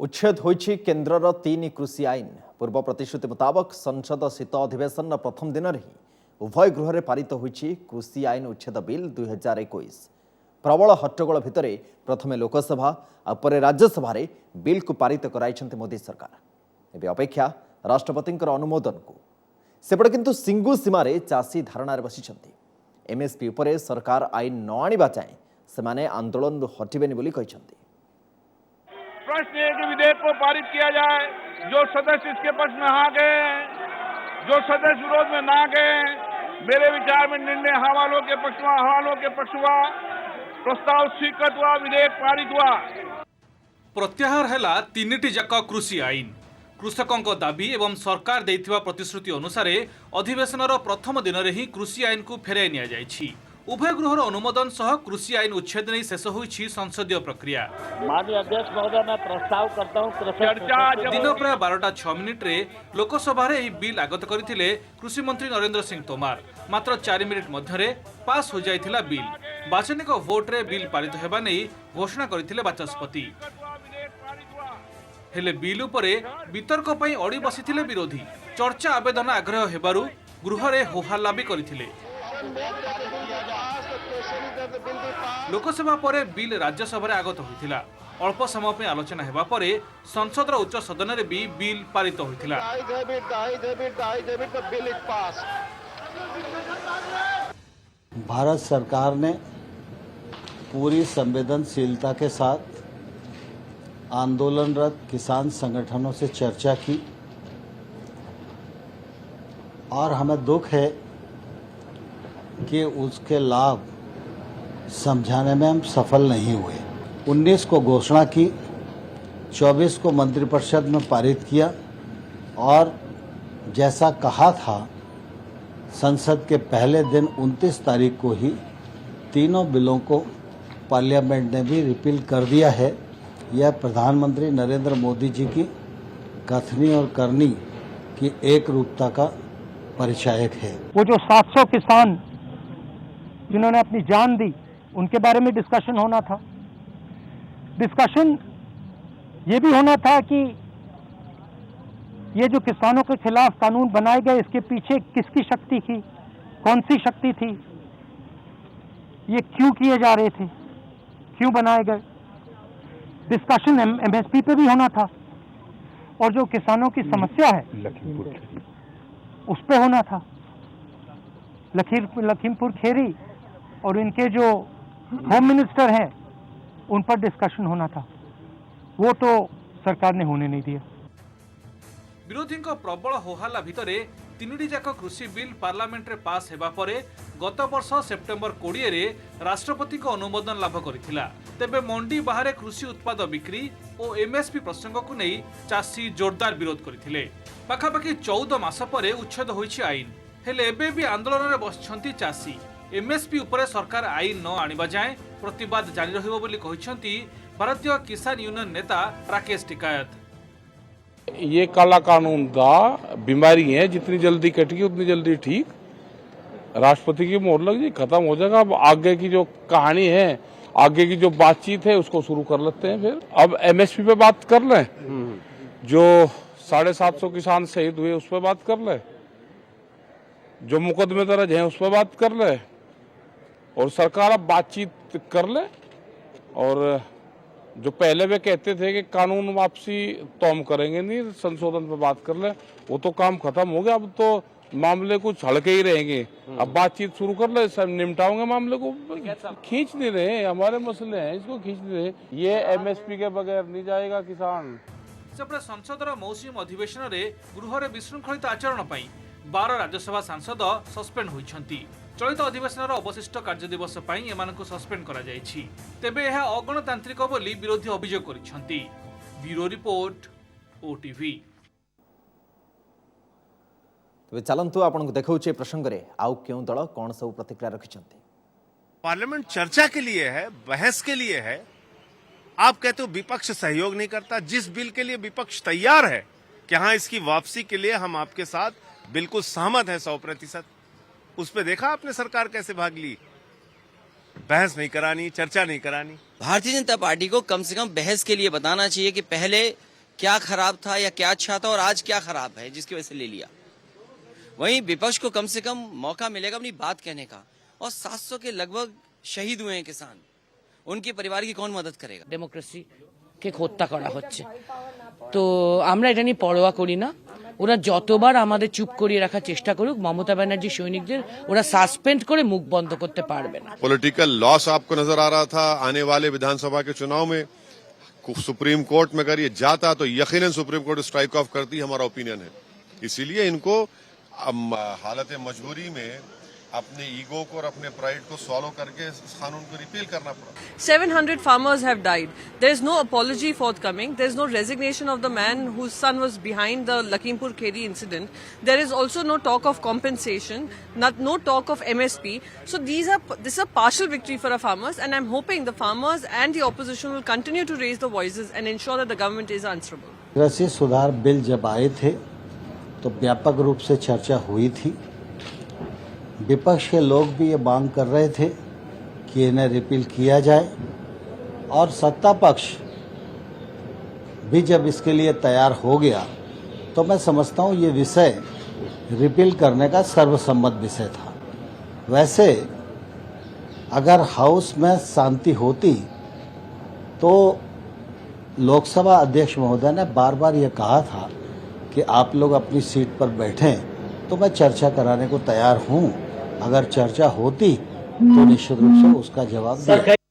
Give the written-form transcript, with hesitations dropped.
उच्छेद होइछि केन्द्रर 3 कृषि आईन। पूर्व प्रतिश्रुति मुताबक संसद शीत अधिवेशन प्रथम दिन ही उभय गृह में पारित होइछि कृषि आईन उच्छेद बिल 2021। प्रबल हट्टगोल भितर प्रथमे लोकसभा और पर राज्यसभा बिल को पारित कराइछन्ति मोदी सरकार। एबे अपेक्षा राष्ट्रपति अनुमोदन को। सेपटे किंतु सिंगु सीमार चाषी धारणा बसिछन्ति। एमएसपी उपरे सरकार आईन न आनिबा जाए सेमाने आंदोलन हटिबेनि बोली कहिछन्ति। प्रश्न है कि विधेयक को पारित किया जाए। जो सदस्य इसके पक्ष में हाँ गए, जो सदस्य विरोध में ना गए, मेरे विचार में निर्णय हवालों के पक्ष हुआ, प्रस्ताव स्वीकृत हुआ, विधेयक पारित हुआ। प्रत्याहार हैला तीनिटी जाक कृषि आईन। कृषकों दाबी एवं सरकार देइथिबा प्रतिश्रुति अनुसार अधिवेशन प्रथम दिन में ही कृषि आईन को फेराई निया जाइछि। उभय गृहर अनुमोदन सह कृषि आईन उच्छेद नहीं शेष होइछि संसदीय प्रक्रिया। माननीय अध्यक्ष महोदय, मैं प्रस्ताव करता हूं दिन प्राय 12:06 रे लोकसभा रे बिल आगत करथिले कृषि मंत्री नरेंद्र सिंह तोमार। मात्र 4 मिनिट मध्यरे पास हो जाइथिला बिल। वाचनिक भोट रे बिल पारित हेबा नै घोषणा करथिले बाचस्पति। हेले बिल उपरे वितर्क पई अड़ी बसिथिले विरोधी। चर्चा आवेदन आग्रह हेबारु गृह रे होहल्ला भी करथिले। लोकसभा पर बिल राज्यसभा आगत होइथिला। अल्प समय पे आलोचना हेबा परे संसदर उच्च सदन रे भी बिल पारित होइथिला। भारत सरकार ने पूरी संवेदनशीलता के साथ आंदोलनरत किसान संगठनों से चर्चा की और हमें दुख है कि उसके लाभ समझाने में हम सफल नहीं हुए। 19 को घोषणा की, 24 को मंत्रिपरिषद में पारित किया और जैसा कहा था संसद के पहले दिन 29 तारीख को ही तीनों बिलों को पार्लियामेंट ने भी रिपील कर दिया है। यह प्रधानमंत्री नरेंद्र मोदी जी की कथनी और करनी की एक रूपता का परिचायक है। वो जो 700 किसान जिन्होंने अपनी जान दी, उनके बारे में डिस्कशन होना था। डिस्कशन ये भी होना था कि ये जो किसानों के खिलाफ कानून बनाए गए, इसके पीछे किसकी शक्ति थी, कौन सी शक्ति थी, ये क्यों किए जा रहे थे, क्यों बनाए गए। डिस्कशन एमएसपी पे भी होना था और जो किसानों की समस्या है उस पे होना था। लखीमपुर खेरी और इनके जो होम मिनिस्टर हैं उन पर डिस्कशन होना था। वो तो सरकार ने होने नहीं दिया। विरोधी प्रबल होहल्ला भितरे तीनिटी जाक कृषि बिल पार्लियामेंट रे पास हेबा परे गत वर्ष सेप्टेम्बर 20 रे राष्ट्रपति को अनुमोदन लाभ करिथिला। तेबे मंडी बाहर कृषि उत्पाद बिक्री और एमएसपी प्रसंग को नहीं चाषी जोरदार विरोध करथिले। पाखापाखि 14 मास परे उच्छेद होइछि आईन। हेले एबे भी आंदोलन रे बसछंती चाषी। एमएसपी उपरे सरकार आईन न आनिबा जाए प्रतिवाद जारी रहिबो बोली कहिसंती भारतीय किसान यूनियन नेता राकेश टिकायत। ये काला कानून का बीमारी है, जितनी जल्दी कटेगी उतनी जल्दी ठीक। राष्ट्रपति की मोहर लग जाए, खत्म हो जाएगा। अब आगे की जो कहानी है, आगे की जो बातचीत है, उसको शुरू कर लेते हैं। फिर अब एमएसपी पे बात कर लें, जो 750 किसान शहीद हुए उस पर बात कर ले, जो मुकदमे दर्ज हैं उस पर बात कर ले, और सरकार अब बातचीत कर ले। और जो पहले वे कहते थे कि कानून वापसी तो हम करेंगे नहीं, संशोधन पर बात कर ले, वो तो काम खत्म हो गया। अब तो मामले कुछ हल्के ही रहेंगे। अब बातचीत शुरू कर ले, सब निपटाओगे मामले को। खींच नहीं रहे, हमारे मसले हैं, इसको खींच नहीं रहे। ये एमएसपी के बगैर नहीं जाएगा किसान। सेपटे संसदर मौसुमी अधिवेशन रे गृह रे विशृंखलित आचरण पई 12 राज्यसभा सांसद सस्पेंड होइछंती। चलित अधिवेशन अवशिष्ट कार्य दिवस पई एमानकु सस्पेंड करा जायछि। तेबे यह अगणतांत्रिक बोली विरोधी अभियोग करिछंती। Bureau report OTV. तबे चलंतु आपन को देखौचे प्रसंग रे आउ क्यों दल कोन सब प्रतिक्रिया रखिछंती। पार्लियामेंट चर्चा के लिए है, बहस के लिए है। आप कहते हो विपक्ष सहयोग नहीं करता। जिस बिल के लिए विपक्ष तैयार है कि हाँ इसकी वापसी के लिए हम आपके साथ बिल्कुल सहमत हैं 100%, उस पे देखा आपने सरकार कैसे भाग ली। बहस नहीं करानी, चर्चा नहीं करानी। भारतीय जनता पार्टी को कम से कम बहस के लिए बताना चाहिए कि पहले क्या खराब था या क्या अच्छा था और आज क्या खराब है जिसकी वजह से ले लिया। वहीं विपक्ष को कम से कम मौका मिलेगा अपनी बात कहने का। और 700 के लगभग शहीद हुए हैं किसान, उनके परिवार की कौन मदद करेगा। ডেমোক্রেসিকে হত্যা করা হচ্ছে, তো আমরা এটা নিয়ে পরোয়া করি না। ওরা যতবার আমাদের চুপ করিয়ে রাখার চেষ্টা করুক, মমতা ব্যানার্জি সৈনিকদের ওরা সাসপেন্ড করে মুখ বন্ধ করতে পারবে না। पॉलिटिकल लॉस आपको नजर आ रहा था आने वाले विधानसभा के चुनाव में। सुप्रीम कोर्ट में अगर ये जाता तो यकीनन सुप्रीम कोर्ट स्ट्राइक ऑफ करती, हमारा ओपिनियन है। इसीलिए इनको हालत मजबूरी में अपने ईगो को और अपने प्राइड को सॉल्व करके इस कानून को रिपील करना पड़ा। 700 farmers have died. There is no apology forthcoming. There is no resignation of the man whose son was behind the Lakhimpur Kheri incident. There is also no talk of compensation, no talk of MSP. So this is a partial victory for our farmers, and I'm hoping the farmers and the opposition will continue to raise the voices and ensure that the government is answerable. कृषि सुधार bill जब आए थे तो व्यापक रूप से चर्चा हुई थी। विपक्ष के लोग भी ये मांग कर रहे थे कि इन्हें रिपील किया जाए, और सत्ता पक्ष भी जब इसके लिए तैयार हो गया तो मैं समझता हूँ ये विषय रिपील करने का सर्वसम्मत विषय था। वैसे अगर हाउस में शांति होती तो लोकसभा अध्यक्ष महोदय ने बार बार ये कहा था कि आप लोग अपनी सीट पर बैठें, तो मैं चर्चा कराने को तैयार हूं। अगर चर्चा होती तो निश्चित रूप से उसका जवाब दिया।